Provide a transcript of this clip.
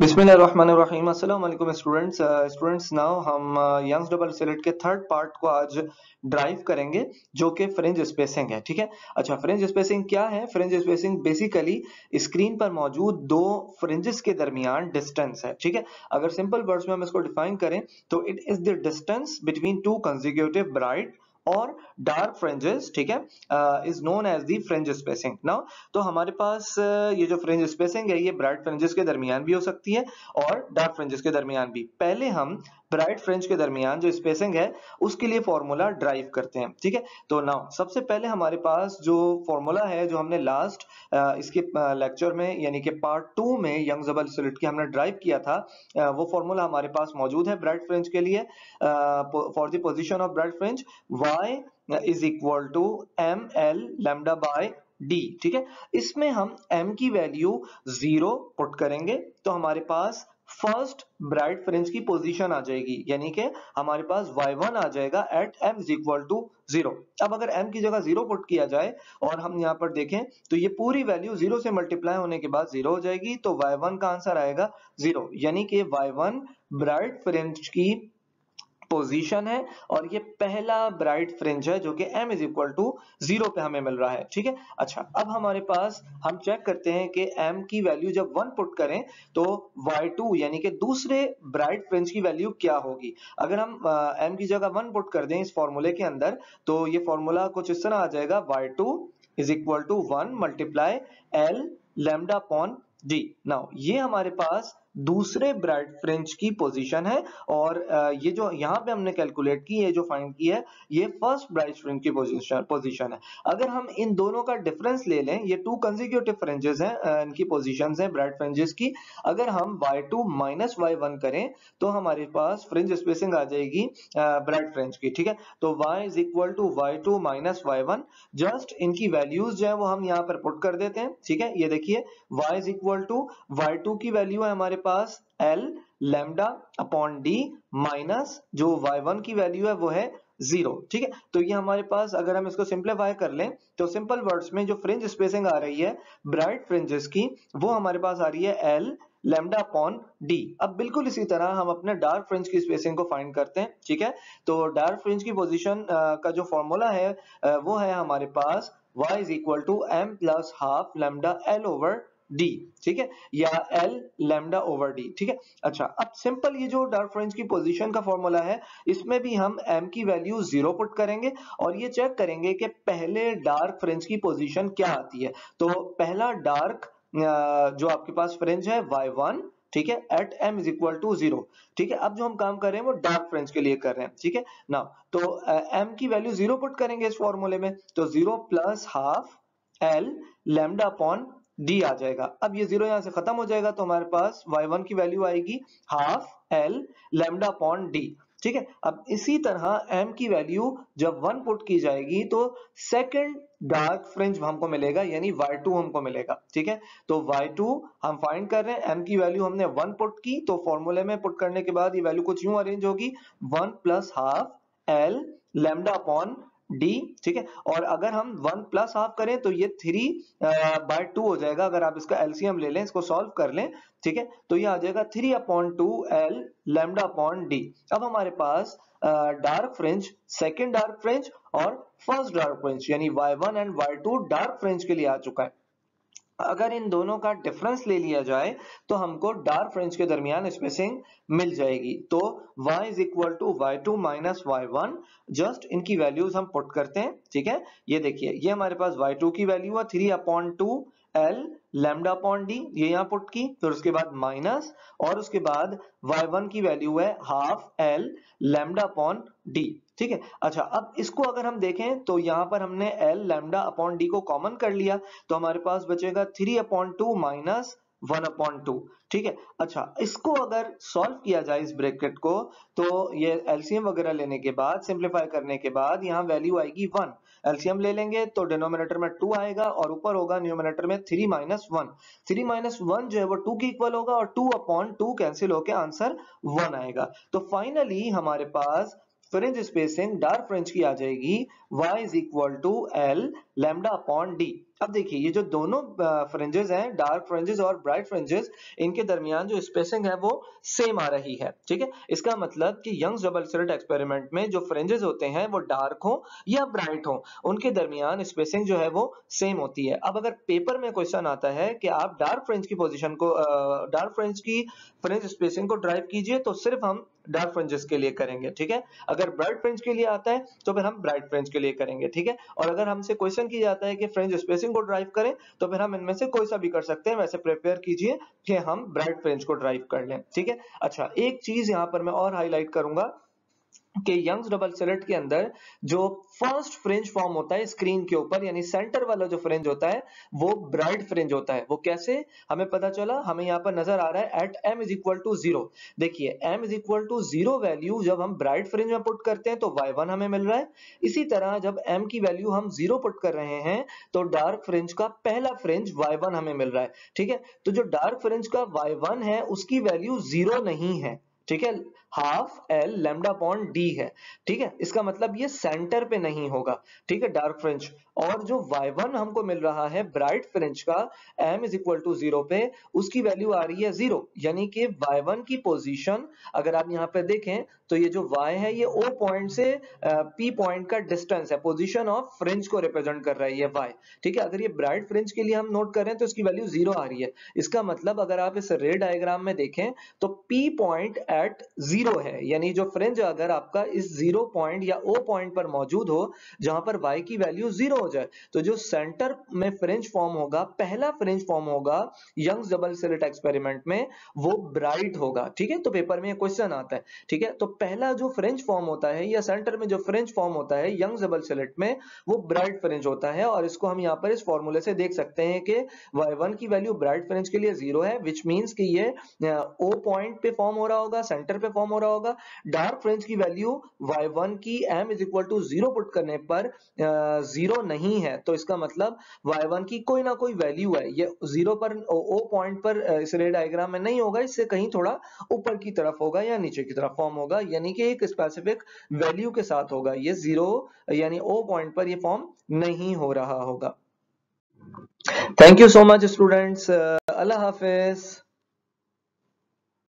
बिस्मिल्लाहिर्रहमानिर्रहीम अस्सलाम वालेकुम स्टूडेंट्स नाउ हम यंग्स डबल सेलेक्ट के थर्ड पार्ट को आज ड्राइव करेंगे जो कि फ्रिंज स्पेसिंग है। ठीक है। अच्छा, फ्रिंज स्पेसिंग क्या है? फ्रिंज स्पेसिंग बेसिकली स्क्रीन पर मौजूद दो फ्रिंजेस के दरमियान डिस्टेंस है। ठीक है। अगर सिंपल वर्ड्स में हम इसको डिफाइन करें तो it is the distance between two consecutive bright और डार्क फ्रिंजेस, ठीक है, is known as the fringe spacing. Now तो हमारे पास ये जो फ्रिंज स्पेसिंग है ये ब्राइट फ्रिंजेस के दरमियान भी हो सकती है और डार्क फ्रिंजेस के दरमियान भी। पहले हम ब्राइट फ्रिंज के दरमियान जो स्पेसिंग है उसके लिए फॉर्मूला ड्राइव करते हैं। ठीक है। तो नाउ सबसे पहले हमारे पास जो फॉर्मूला है जो हमने लास्ट इसके लेक्चर में यानी कि पार्ट 2 में यंग जबल सॉलिड के हमने ड्राइव किया था, वो फॉर्मूला हमारे पास मौजूद है ब्राइट फ्रिंज के लिए। For the position of bright fringe y is equal to M L lambda by D. ठीक है। इसमें हम m की वैल्यू 0 पुट करेंगे तो हमारे पास फर्स्ट ब्राइट फ्रिंज की पोजीशन आ जाएगी, यानी कि हमारे पास y1 आ जाएगा at m is equal to 0। अब अगर m की जगह 0 पुट किया जाए और हम यहाँ पर देखें तो ये पूरी वैल्यू 0 से मल्टीप्लाई होने के बाद 0 हो जाएगी, तो y1 का आंसर आएगा 0, यानी कि y1 ब्राइट फ्रिंज की पोजीशन है और ये पहला ब्राइट फ्रिंज है जो कि m इज इक्वल टू 0 पे हमें मिल रहा है। ठीक है। अच्छा, अब हमारे पास हम चेक करते हैं कि m की वैल्यू जब 1 पुट करें तो y2 यानी कि दूसरे ब्राइट फ्रिंज की वैल्यू क्या होगी। अगर हम m की जगह 1 पुट कर दें इस फॉर्मूले के अंदर तो ये फॉर्मूला कुछ इस तरह आ जाएगा, y2 is equal to 1 multiply l lambda upon D. Now ये हमारे पास दूसरे ब्राइट फ्रिंज की पोजीशन है और ये जो यहाँ पे हमने कैलकुलेट की है, जो फाइंड की है, ये फर्स्ट ब्राइट फ्रिंज की पोजीशन है। अगर हम इन दोनों का डिफरेंस ले लें, ये टू कंसेक्यूटिव फ्रिंजेस हैं, इनकी पोजीशंस हैं ब्राइट फ्रिंजेस की। अगर हम y2 माइनस y1 करें तो हमारे पास फ्रिंज स्पेसिंग आ जाएगी ब्राइट फ्रिंज की। ठीक है। तो y is equal to y2 minus y1, just इनकी वैल्यूज जो है वो हम यहाँ पर पुट कर देते हैं। ठीक है। ये देखिए y is equal to y2 की वैल्यू है हमारे पास L lambda upon D minus जो y1 की वैल्यू है वो है 0। ठीक है। तो ये हमारे पास अगर हम इसको सिंप्लीफाई कर लें तो सिंपल वर्ड्स में जो फ्रिंज स्पेसिंग आ रही है ब्राइट फ्रिंजेस की वो हमारे पास आ रही है L लैम्डा अपॉन डी। अब बिल्कुल इसी तरह हम अपने डार्क फ्रिंज की स्पेसिंग को फाइंड करते हैं। ठीक है। तो डार्क फ्रिंज की पोजीशन का जो फॉर्मूला है वो है हमारे पास y is equal to m plus half lambda L over D. ठीक है, या L लैम्डा ओवर डी। ठीक है। अच्छा, अब सिंपल ये जो डार्क फ्रिंज की पोजीशन का फॉर्मूला है इसमें भी हम m की वैल्यू 0 पुट करेंगे और ये चेक करेंगे कि पहले डार्क फ्रिंज की पोजीशन क्या आती है। तो पहला डार्क जो आपके पास फ्रिंज है y1, ठीक है, at m is equal to 0। ठीक है। अब जो हम काम कर रहे हैं वो डार्क फ्रिंज के लिए कर रहे हैं। ठीक है ना। तो m की वैल्यू 0 पुट करेंगे इस फॉर्मूले में तो 0 plus half L lambda upon D आ जाएगा। अब ये 0 यहां से खत्म हो जाएगा तो हमारे पास y1 की वैल्यू आएगी half L lambda upon D. ठीक है। अब इसी तरह m की वैल्यू जब 1 पुट की जाएगी तो सेकंड डार्क फ्रिंज हमको मिलेगा, यानी y2 हमको मिलेगा। ठीक है। तो y2 हम फाइंड कर रहे हैं, m की वैल्यू हमने 1 पुट की तो फॉर्मूले में पुट करने के बाद ये वैल्यू कुछ यूं अरेंज होगी 1 plus half L lambda upon D. ठीक है। और अगर हम 1 प्लस हाफ करें तो ये 3 बाय 2 हो जाएगा। अगर आप इसका एलसीएम ले लें, इसको सॉल्व कर लें, ठीक है, तो ये आ जाएगा 3 upon 2 L lambda upon D. अब हमारे पास dark fringe, second dark fringe और फर्स्ट डार्क फ्रिंज यानी y1 and y2 dark fringe के लिए आ चुका है। अगर इन दोनों का डिफरेंस ले लिया जाए तो हमको डार्क फ्रिंज के दरमियान स्पेसिंग मिल जाएगी। तो y is equal to y2 minus y1, just इनकी वैल्यूज हम पुट करते हैं। ठीक है। ये देखिए ये हमारे पास y2 की वैल्यू है 3 upon 2 L lambda upon D, ये यहां पुट की, फिर उसके बाद माइनस और उसके बाद y1 की वैल्यू है half L lambda upon D. ठीक है। अच्छा, अब इसको अगर हम देखें तो यहां पर हमने L लैम्डा अपॉन डी को कॉमन कर लिया तो हमारे पास बचेगा 3 अपॉन 2 माइनस 1 अपॉन 2। ठीक है। अच्छा, इसको अगर सॉल्व किया जाए इस ब्रैकेट को तो ये एलसीएम वगैरह लेने के बाद, सिंप्लीफाई करने के बाद यहाँ वैल्यू आएगी 1। एलसीएम ले लेंगे तो डिनोमिनेटर में 2 आएगा और ऊपर होगा न्यूमिनेटर में 3 माइनस 1। 3 माइनस 1 जो है वो 2 के इक्वल होगा और 2 अपॉन 2 कैंसिल होकर आंसर 1 आएगा। तो फाइनली हमारे पास फ्रिंज स्पेसिंग डार्क फ्रिंज की आ जाएगी y is equal to L lambda upon D. अब देखिए ये जो दोनों फ्रिंजेस हैं, डार्क फ्रिंजेस और ब्राइट फ्रिंजेस, इनके दरमियान जो स्पेसिंग है वो सेम आ रही है, ठीक है। इसका मतलब कि यंग्स डबल स्लिट एक्सपेरिमेंट में जो फ्रिंजेस होते हैं वो डार्क हो या ब्राइट हो, उनके दरमियान स्पेसिंग जो है वो सेम होती है। अब अगर पेपर में क्वेश्चन आता है कि आप डार्क फ्रिंज की पोजीशन को डार्क फ्रिंज की फ्रिंज स्पेसिंग को ड्राइव कीजिए, तो सिर्फ हम डार्क फ्रिंजेस के लिए करेंगे, ठीक है। अगर ब्राइट फ्रिंज के लिए आता है तो फिर हम ब्राइट फ्रिंज के लिए करेंगे, ठीक है। और अगर हमसे क्वेश्चन किया जाता है कि फ्रिंज स्पेसिंग को ड्राइव करें, तो फिर हम इनमें से कोई सा भी कर सकते हैं। वैसे प्रिपेयर कीजिए कि हम ब्राइट फ्रिंज को ड्राइव कर लें, ठीक है। अच्छा, एक चीज यहाँ पर मैं और हाईलाइट करूंगा कि यंग्स डबल स्लिट के अंदर जो फर्स्ट फ्रिंज फॉर्म होता है स्क्रीन के ऊपर, यानी सेंटर वाला जो फ्रिंज होता है वो ब्राइट फ्रिंज होता है। वो कैसे हमें पता चला, हमें यहाँ पर नजर आ रहा है at m is equal to 0। देखिए m is equal to 0 value जब हम ब्राइट फ्रिंज में पुट करते हैं तो y1 हमें मिल रहा है। इसी तरह जब m की वैल्यू हम 0 पुट कर रहे हैं तो डार्क फ्रिंज का पहला फ्रिंज y1 हमें मिल रहा है, ठीक है। तो जो डार्क फ्रिंज का y1 है उसकी वैल्यू 0 नहीं है, ठीक है, half L lambda upon D है, ठीक है। इसका मतलब ये सेंटर पे नहीं होगा, ठीक है, डार्क फ्रिंज। और जो y1 हमको मिल रहा है ब्राइट फ्रिंज का m इज इक्वल टू 0 पे, उसकी वैल्यू आ रही है 0, यानी कि y1 की पोजीशन अगर आप यहाँ पे देखें तो ये जो y है ये o पॉइंट से p पॉइंट का डिस्टेंस है, पोजीशन ऑफ फ्रिंज को रिप्रेजेंट कर रहा है ये y, ठीक है। अगर ये ब्राइट फ्रिंज के लिए हम नोट करें तो इसकी वैल्यू 0 आ रही है। इसका मतलब अगर आप इस रे डायग्राम में देखें तो p पॉइंट एट 0 है, यानी जो फ्रिंज अगर आपका इस 0 पॉइंट या o पॉइंट पर मौजूद हो जहां पर y की वैल्यू 0 हो जाए, तो जो सेंटर में फ्रिंज फॉर्म होगा, पहला फ्रिंज फॉर्म होगा यंग्स डबल स्लिट एक्सपेरिमेंट में, वो ब्राइट होगा, ठीक है। तो पेपर में क्वेश्चन आता है, ठीक है। तो पहला जो फ्रिंज फॉर्म होता है या सेंटर में जो फ्रिंज फॉर्म होता है यंग्स डबल स्लिट में, वो ब्राइट फ्रिंज होता है। और इसको हम यहाँ पर इस फॉर्मूले से देख सकते हैं कि y1 की वैल्यू ब्राइट फ्रिंज के लिए 0 है, विच मींस कि ये o पॉइंट पे फॉर्म हो रहा होगा, सेंटर पे फॉर्म हो रहा होगा। डार्क फ्रिंज की वैल्यू y1 की m is equal to 0 put करने पर 0 नहीं है, तो इसका मतलब y1 की कोई ना कोई वैल्यू है। ये 0 पर o पॉइंट पर इस रे डायग्राम में नहीं होगा, इससे कहीं थोड़ा ऊपर की तरफ होगा या नीचे की तरफ फॉर्म होगा, यानी कि एक स्पेसिफिक वैल्यू के साथ होगा। ये 0 यानी o पॉइंट पर ये फॉर्म नहीं हो रहा होगा। Thank you so much students, Allah Hafiz.